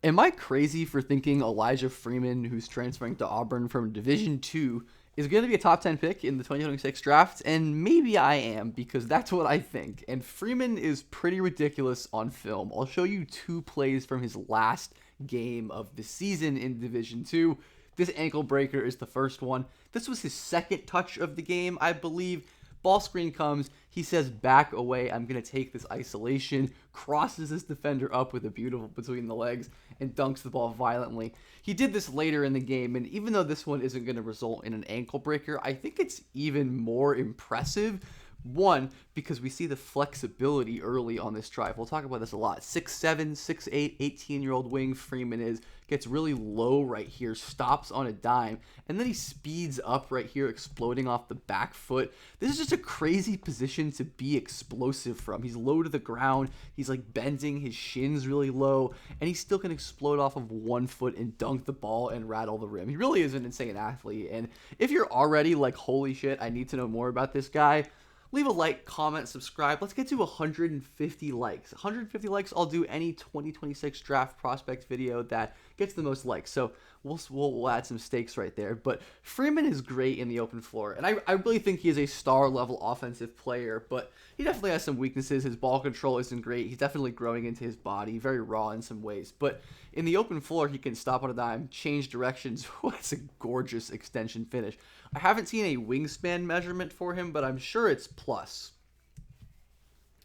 Am I crazy for thinking Elyjah Freeman, who's transferring to Auburn from Division Two, is going to be a top 10 pick in the 2026 draft? And maybe I am, because that's what I think. And Freeman is pretty ridiculous on film. I'll show you two plays from his last game of the season in Division Two. This ankle breaker is the first one. This was his second touch of the game, I believe. Ball screen comes. He says, back away. I'm going to take this isolation. Crosses his defender up with a beautiful between the legs and dunks the ball violently. He did this later in the game, and even though this one isn't going to result in an ankle breaker, I think it's even more impressive. One, because we see the flexibility early on this drive. We'll talk about this a lot. 6'7", 6'8", 18-year-old wing Freeman is. Gets really low right here, stops on a dime, and then he speeds up right here, exploding off the back foot. This is just a crazy position to be explosive from. He's low to the ground. He's like bending his shins really low, and he still can explode off of 1 foot and dunk the ball and rattle the rim. He really is an insane athlete, and if you're already like, holy shit, I need to know more about this guy, leave a like, comment, subscribe. Let's get to 150 likes. 150 likes, I'll do any 2026 draft prospect video that gets the most likes. So we'll add some stakes right there. But Freeman is great in the open floor, and I really think he is a star-level offensive player, but he definitely has some weaknesses. His ball control isn't great. He's definitely growing into his body, very raw in some ways. But in the open floor, he can stop on a dime, change directions. What's a gorgeous extension finish. I haven't seen a wingspan measurement for him, but I'm sure it's plus.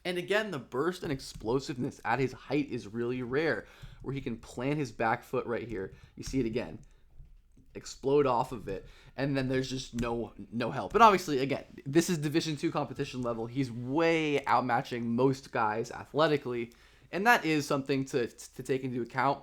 And again, the burst and explosiveness at his height is really rare, where he can plant his back foot right here. You see it again. Explode off of it, and then there's just no help. And obviously, again, this is Division II competition level. He's way outmatching most guys athletically, and that is something to take into account.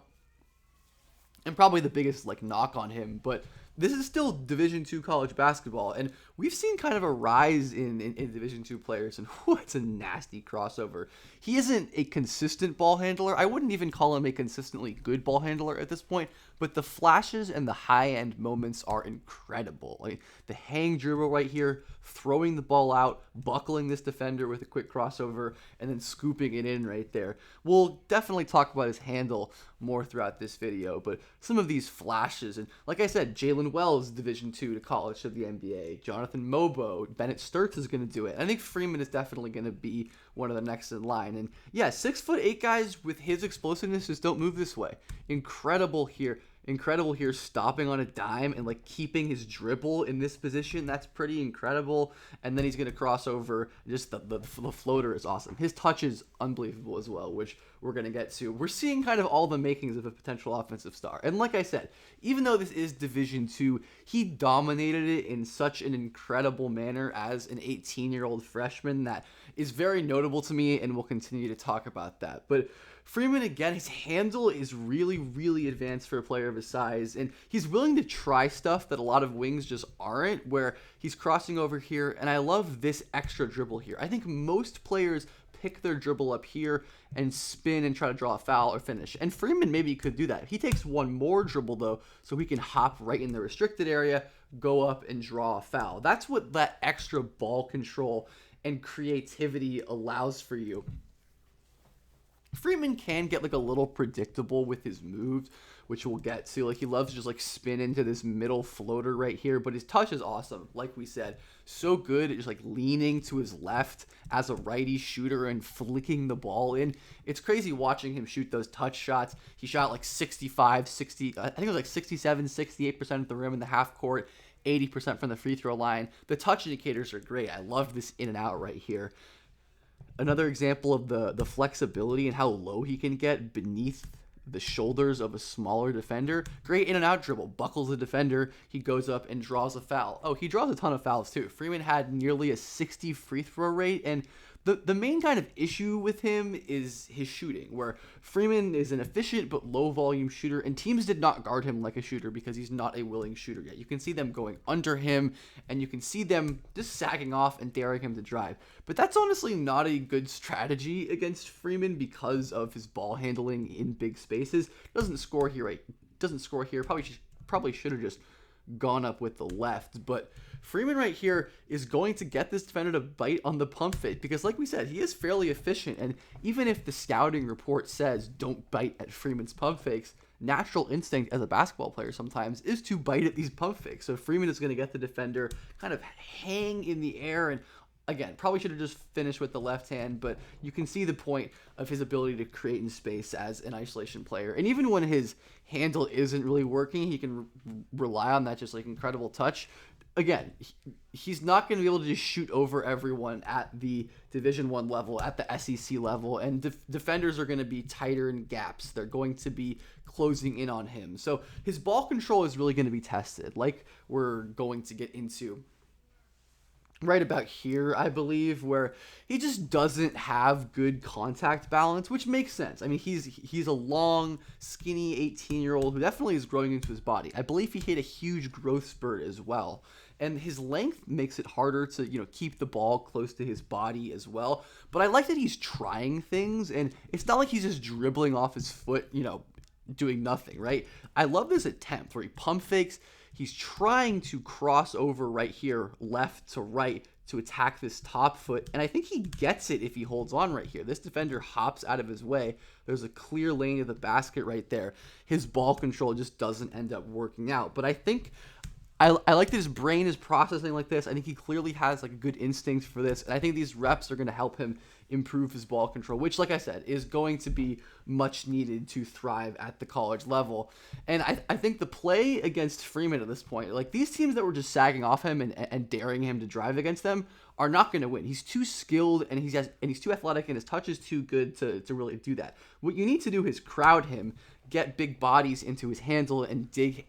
And probably the biggest knock on him, but this is still Division II college basketball, and we've seen kind of a rise in Division II players, and it's a nasty crossover. He isn't a consistent ball handler. I wouldn't even call him a consistently good ball handler at this point, but the flashes and the high-end moments are incredible. Like the hang dribble right here, throwing the ball out, buckling this defender with a quick crossover, and then scooping it in right there. We'll definitely talk about his handle more throughout this video, but some of these flashes, and like I said, Jalen Wells, Division II to college to the NBA, Jonathan Mobo, Bennett Sturts is going to do it. I think Freeman is definitely going to be one of the next in line. And yeah, 6'8" guys with his explosiveness just don't move this way. Incredible here, stopping on a dime and keeping his dribble in this position. That's pretty incredible. And then he's going to cross over. Just the floater is awesome. His touch is unbelievable as well, which we're going to get to. We're seeing kind of all the makings of a potential offensive star. And like I said, even though this is Division II, he dominated it in such an incredible manner as an 18-year-old freshman that is very notable to me, and we'll continue to talk about that. But Freeman, again, his handle is really, really advanced for a player of his size, and he's willing to try stuff that a lot of wings just aren't, where he's crossing over here, and I love this extra dribble here. I think most players pick their dribble up here and spin and try to draw a foul or finish, and Freeman maybe could do that. He takes one more dribble, though, so he can hop right in the restricted area, go up, and draw a foul. That's what that extra ball control and creativity allows for you. Freeman can get a little predictable with his moves, which we'll get to. He loves to just spin into this middle floater right here, but his touch is awesome. Like we said, so good at just leaning to his left as a righty shooter and flicking the ball in. It's crazy watching him shoot those touch shots. He shot 65, 60, I think it was 67, 68% at the rim in the half court, 80% from the free throw line. The touch indicators are great. I love this in and out right here. Another example of the flexibility and how low he can get beneath the shoulders of a smaller defender. Great in and out dribble. Buckles the defender. He goes up and draws a foul. Oh, he draws a ton of fouls too. Freeman had nearly a 60 free throw rate, and the main kind of issue with him is his shooting, where Freeman is an efficient but low volume shooter, and teams did not guard him like a shooter because he's not a willing shooter yet. You can see them going under him, and you can see them just sagging off and daring him to drive. But that's honestly not a good strategy against Freeman because of his ball handling in big spaces. Doesn't score here. Probably should have just gone up with the left. But Freeman right here is going to get this defender to bite on the pump fake because, like we said, he is fairly efficient. And even if the scouting report says don't bite at Freeman's pump fakes, natural instinct as a basketball player sometimes is to bite at these pump fakes. So Freeman is going to get the defender kind of hang in the air, and again, probably should have just finished with the left hand, but you can see the point of his ability to create in space as an isolation player. And even when his handle isn't really working, he can rely on that just like incredible touch. Again, he's not going to be able to just shoot over everyone at the Division I level, at the SEC level, and defenders are going to be tighter in gaps. They're going to be closing in on him. So his ball control is really going to be tested, like we're going to get into right about here, I believe, where he just doesn't have good contact balance, which makes sense. I mean, he's a long, skinny 18-year-old who definitely is growing into his body. I believe he hit a huge growth spurt as well. And his length makes it harder to, keep the ball close to his body as well. But I like that he's trying things, and it's not like he's just dribbling off his foot, doing nothing, right? I love this attempt where he pump fakes. He's trying to cross over right here, left to right, to attack this top foot. And I think he gets it if he holds on right here. This defender hops out of his way. There's a clear lane to the basket right there. His ball control just doesn't end up working out. But I think I like that his brain is processing like this. I think he clearly has like a good instinct for this. And I think these reps are going to help him improve his ball control, which, like I said, is going to be much needed to thrive at the college level. And I think the play against Freeman at this point, like these teams that were just sagging off him and daring him to drive against them, are not going to win. He's too skilled and he's too athletic, and his touch is too good to really do that. What you need to do is crowd him, get big bodies into his handle, and dig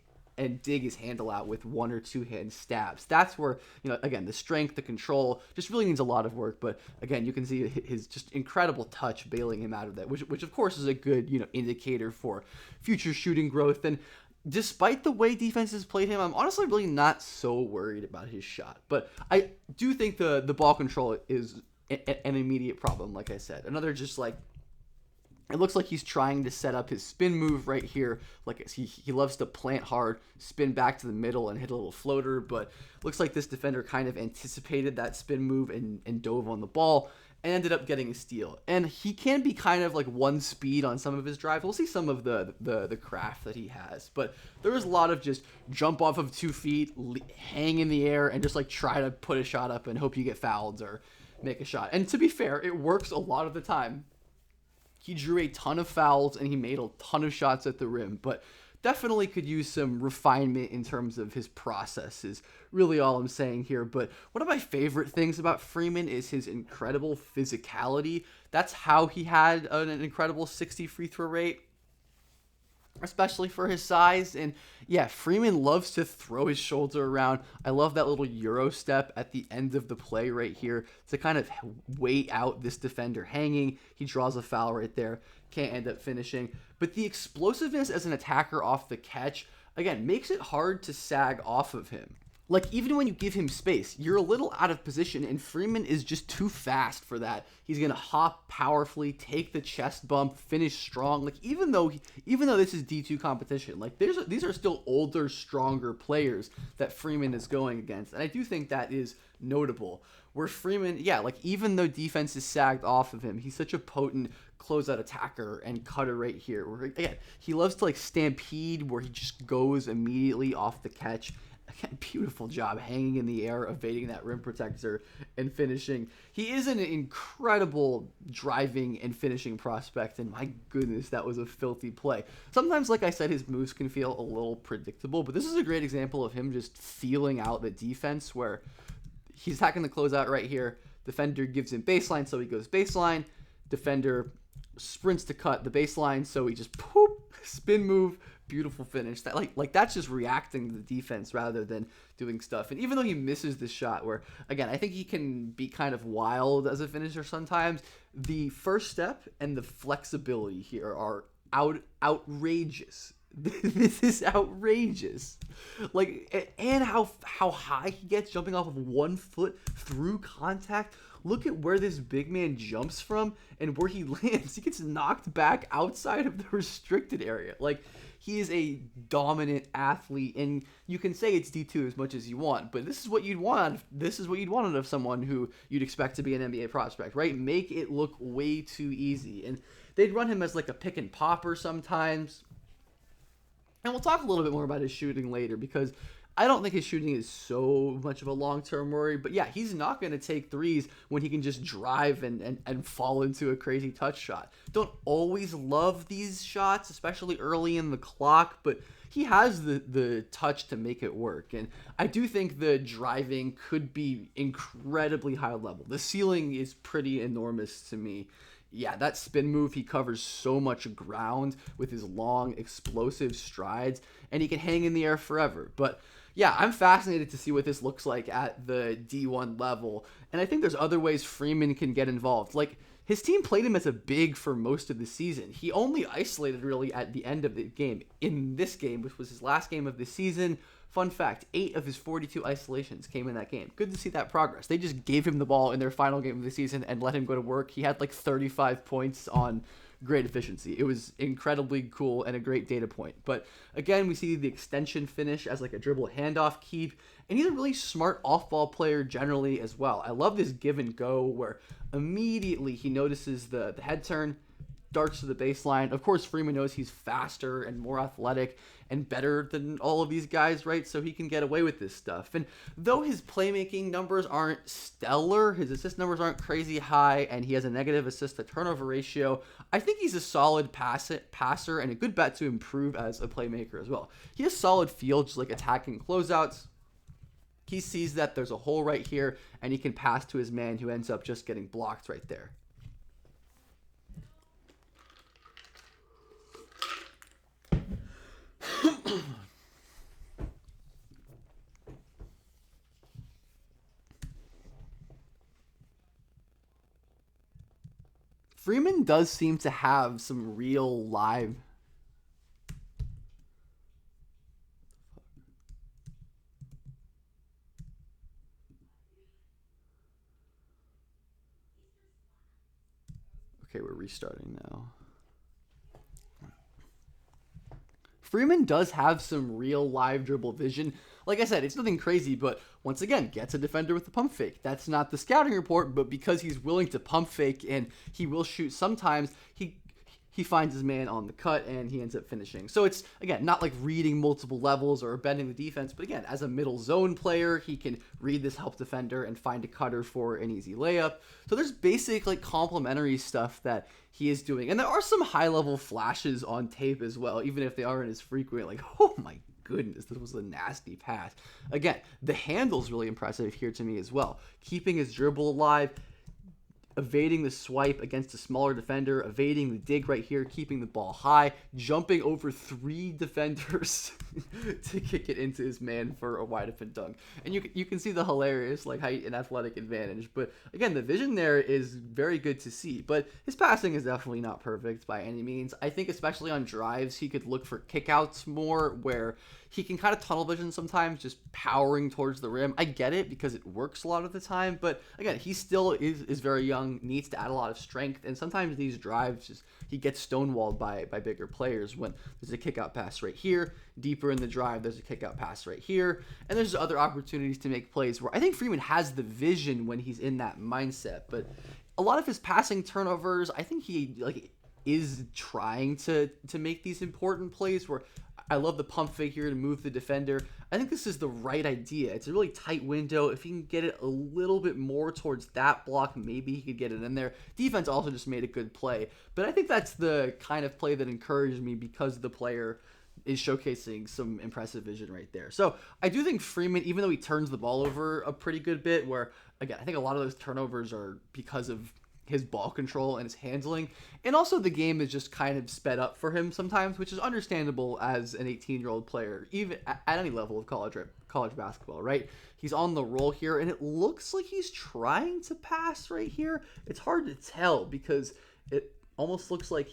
his handle out with one or two hand stabs. That's where, again, the strength, the control just really needs a lot of work. But again, you can see his just incredible touch bailing him out of that, which of course is a good, indicator for future shooting growth. And despite the way defenses played him, I'm honestly really not so worried about his shot. But I do think the ball control is an immediate problem, like I said. Another just like, it looks like he's trying to set up his spin move right here. Like he loves to plant hard, spin back to the middle, and hit a little floater. But looks like this defender kind of anticipated that spin move and dove on the ball and ended up getting a steal. And he can be kind of like one speed on some of his drives. We'll see some of the craft that he has. But there was a lot of just jump off of 2 feet, hang in the air, and just like try to put a shot up and hope you get fouled or make a shot. And to be fair, it works a lot of the time. He drew a ton of fouls and he made a ton of shots at the rim, but definitely could use some refinement in terms of his process is really all I'm saying here. But one of my favorite things about Freeman is his incredible physicality. That's how he had an incredible 60 free throw rate, especially for his size. And yeah, Freeman loves to throw his shoulder around. I love that little Euro step at the end of the play right here to kind of wait out this defender hanging. He draws a foul right there, can't end up finishing. But the explosiveness as an attacker off the catch, again, makes it hard to sag off of him. Like, even when you give him space, you're a little out of position, and Freeman is just too fast for that. He's going to hop powerfully, take the chest bump, finish strong. Like, even though this is D2 competition, like, these are still older, stronger players that Freeman is going against. And I do think that is notable. Where Freeman, yeah, like, even though defense is sagged off of him, he's such a potent closeout attacker and cutter right here. Where, again, he loves to, like, stampede, where he just goes immediately off the catch. Again, beautiful job hanging in the air, evading that rim protector, and finishing. He is an incredible driving and finishing prospect, and my goodness, that was a filthy play. Sometimes, like I said, his moves can feel a little predictable, but this is a great example of him just feeling out the defense, where he's attacking the closeout right here. Defender gives him baseline, so he goes baseline. Defender sprints to cut the baseline, so he just spin move, beautiful finish. That like that's just reacting to the defense rather than doing stuff. And even though he misses the shot, where again I think he can be kind of wild as a finisher sometimes, the first step and the flexibility here are outrageous. This is outrageous. Like, and how high he gets jumping off of 1 foot through contact. Look at where this big man jumps from and where he lands. He gets knocked back outside of the restricted area. Like, he is a dominant athlete, and you can say it's D2 as much as you want, but this is what you'd want. This is what you'd want out of someone who you'd expect to be an NBA prospect, right? Make it look way too easy. And they'd run him as like a pick and popper sometimes. And we'll talk a little bit more about his shooting later, because I don't think his shooting is so much of a long-term worry. But yeah, he's not going to take threes when he can just drive and fall into a crazy touch shot. Don't always love these shots, especially early in the clock, but he has the touch to make it work. And I do think the driving could be incredibly high level. The ceiling is pretty enormous to me. Yeah, that spin move, he covers so much ground with his long, explosive strides, and he can hang in the air forever. But yeah, I'm fascinated to see what this looks like at the D1 level, and I think there's other ways Freeman can get involved. Like, his team played him as a big for most of the season. He only isolated really at the end of the game. In this game, which was his last game of the season, fun fact, 8 of his 42 isolations came in that game. Good to see that progress. They just gave him the ball in their final game of the season and let him go to work. He had like 35 points on great efficiency. It was incredibly cool and a great data point. But again, we see the extension finish as like a dribble handoff keep. And he's a really smart off-ball player generally as well. I love this give and go where immediately he notices the head turn, darts to the baseline. Of course, Freeman knows he's faster and more athletic and better than all of these guys, right? So he can get away with this stuff. And though his playmaking numbers aren't stellar, his assist numbers aren't crazy high, and he has a negative assist to turnover ratio, I think he's a solid passer and a good bet to improve as a playmaker as well. He has solid feel, just like attacking closeouts. He sees that there's a hole right here, and he can pass to his man who ends up just getting blocked right there. Freeman does seem to have some real live... Okay, we're restarting now. Freeman does have some real live dribble vision. Like I said, it's nothing crazy, but once again, gets a defender with the pump fake. That's not the scouting report, but because he's willing to pump fake and he will shoot sometimes, he finds his man on the cut and he ends up finishing. So it's, again, not like reading multiple levels or bending the defense, but again, as a middle zone player, he can read this help defender and find a cutter for an easy layup. So there's basic like complementary stuff that he is doing. And there are some high level flashes on tape as well, even if they aren't as frequent. Like, oh my goodness, this was a nasty pass. Again, the handle's really impressive here to me as well. Keeping his dribble alive, evading the swipe against a smaller defender, evading the dig right here, keeping the ball high, jumping over 3 defenders to kick it into his man for a wide open dunk. And you can see the hilarious like height and athletic advantage. But again, the vision there is very good to see. But his passing is definitely not perfect by any means. I think especially on drives, he could look for kickouts more where he can kind of tunnel vision sometimes, just powering towards the rim. I get it because it works a lot of the time, but again, he still is very young, needs to add a lot of strength, and sometimes these drives just he gets stonewalled by bigger players when there's a kick out pass right here, deeper in the drive, there's a kick out pass right here, and there's other opportunities to make plays where I think Freeman has the vision when he's in that mindset, but a lot of his passing turnovers, I think he like is trying to make these important plays where I love the pump fake here to move the defender. I think this is the right idea. It's a really tight window. If he can get it a little bit more towards that block, maybe he could get it in there. Defense also just made a good play. But I think that's the kind of play that encouraged me because the player is showcasing some impressive vision right there. So I do think Freeman, even though he turns the ball over a pretty good bit, where, again, I think a lot of those turnovers are because of his ball control and his handling, and also the game is just kind of sped up for him sometimes, which is understandable as an 18-year-old player, even at any level of college basketball, right? He's on the roll here, and it looks like he's trying to pass right here. It's hard to tell because almost looks like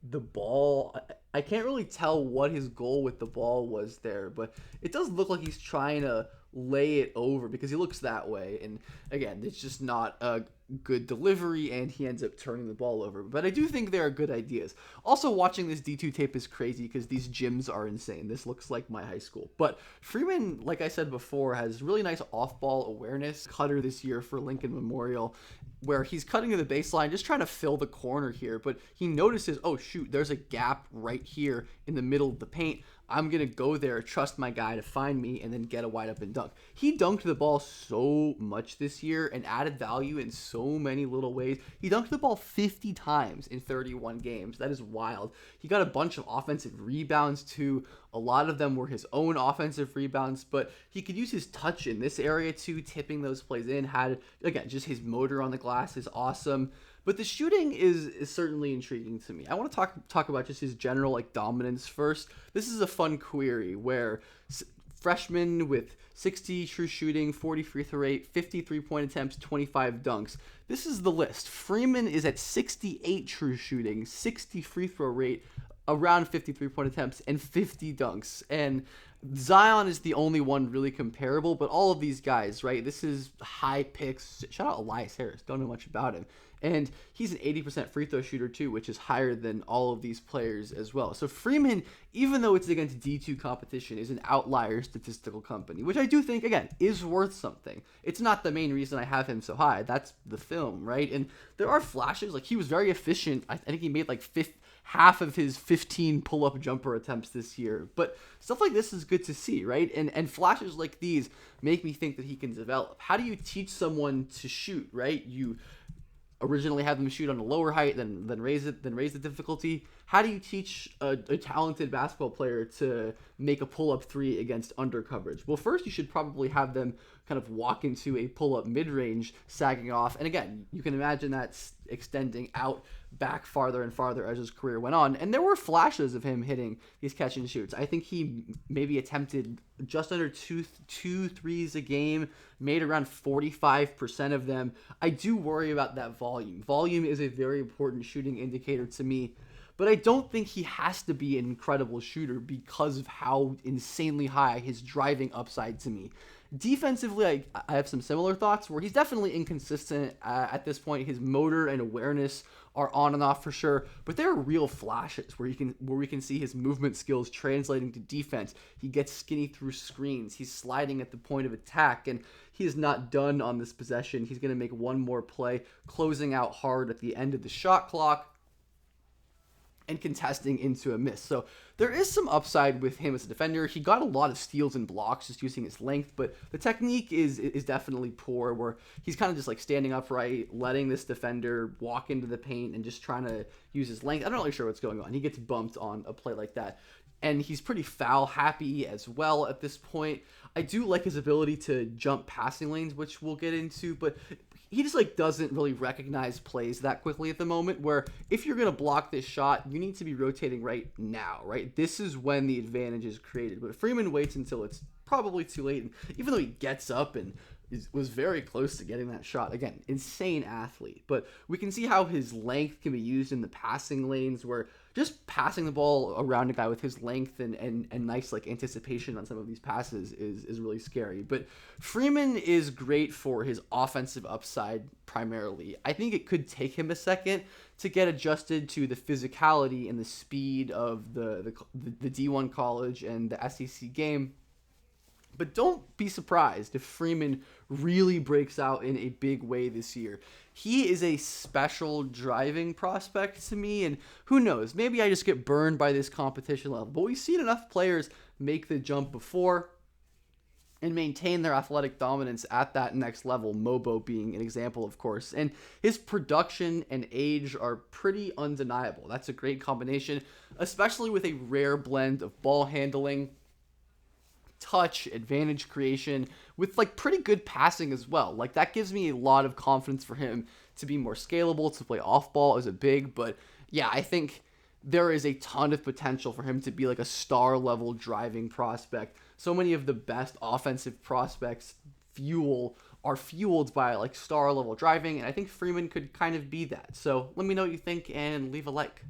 the ball. I can't really tell what his goal with the ball was there, but it does look like he's trying to lay it over because he looks that way. And again, it's just not a good delivery, and he ends up turning the ball over. But I do think there are good ideas. Also, watching this D2 tape is crazy because these gyms are insane. This looks like my high school. But Freeman, like I said before, has really nice off-ball awareness. Cutter this year for Lincoln Memorial, where he's cutting to the baseline, just trying to fill the corner here. But he notices, oh shoot, there's a gap right here in the middle of the paint. I'm going to go there, trust my guy to find me, and then get a wide open dunk. He dunked the ball so much this year and added value in so many little ways. He dunked the ball 50 times in 31 games. That is wild. He got a bunch of offensive rebounds too. A lot of them were his own offensive rebounds, but he could use his touch in this area too, tipping those plays in. Had, again, just his motor on the glass is awesome. But the shooting is certainly intriguing to me. I want to talk about just his general dominance first. This is a fun query where freshman with 60 true shooting, 40 free throw rate, 50 3-point attempts, 25 dunks. This is the list. Freeman is at 68 true shooting, 60 free throw rate, around 50 3-point attempts, and 50 dunks. And Zion is the only one really comparable, but all of these guys, right? This is high picks. Shout out Elias Harris. Don't know much about him. And he's an 80% free throw shooter too, which is higher than all of these players as well. So Freeman, even though it's against D2 competition, is an outlier statistical company, which I do think, again, is worth something. It's not the main reason I have him so high. That's the film, right? And there are flashes. Like, he was very efficient. I think he made half of his 15 pull-up jumper attempts this year. But stuff like this is good to see, right? And flashes like these make me think that he can develop. How do you teach someone to shoot, right? You originally have them shoot on a lower height, then raise the difficulty. How do you teach a talented basketball player to make a pull-up three against under coverage? Well, first you should probably have them kind of walk into a pull-up mid-range, sagging off. And again, you can imagine that's extending out back farther and farther as his career went on. And there were flashes of him hitting these catch and shoots. I think he maybe attempted just under two threes a game, made around 45% of them. I do worry about that volume. Volume is a very important shooting indicator to me, but I don't think he has to be an incredible shooter because of how insanely high his driving upside to me. Defensively, I have some similar thoughts where he's definitely inconsistent at this point. His motor and awareness are on and off for sure, but there are real flashes where we can see his movement skills translating to defense. He gets skinny through screens. He's sliding at the point of attack, and he is not done on this possession. He's going to make one more play, closing out hard at the end of the shot clock and contesting into a miss. So there is some upside with him as a defender. He got a lot of steals and blocks just using his length, but the technique is definitely poor, where he's kind of just standing upright, letting this defender walk into the paint and just trying to use his length. I'm not really sure what's going on. He gets bumped on a play like that. And he's pretty foul happy as well at this point. I do like his ability to jump passing lanes, which we'll get into, but he just doesn't really recognize plays that quickly at the moment, where if you're going to block this shot, you need to be rotating right now, right? This is when the advantage is created. But Freeman waits until it's probably too late. And even though he gets up and was very close to getting that shot, again, insane athlete. But we can see how his length can be used in the passing lanes, where just passing the ball around a guy with his length and nice anticipation on some of these passes is really scary. But Freeman is great for his offensive upside primarily. I think it could take him a second to get adjusted to the physicality and the speed of the D1 college and the SEC game. But don't be surprised if Freeman really breaks out in a big way this year. He is a special driving prospect to me, and who knows, maybe I just get burned by this competition level. But we've seen enough players make the jump before and maintain their athletic dominance at that next level, Mobo being an example, of course. And his production and age are pretty undeniable. That's a great combination, especially with a rare blend of ball handling, touch, advantage creation, with pretty good passing as well. That gives me a lot of confidence for him to be more scalable, to play off ball as a big. But yeah, I think there is a ton of potential for him to be a star level driving prospect. So many of the best offensive prospects are fueled by like star level driving, and I think Freeman could kind of be that. So let me know what you think and leave a like.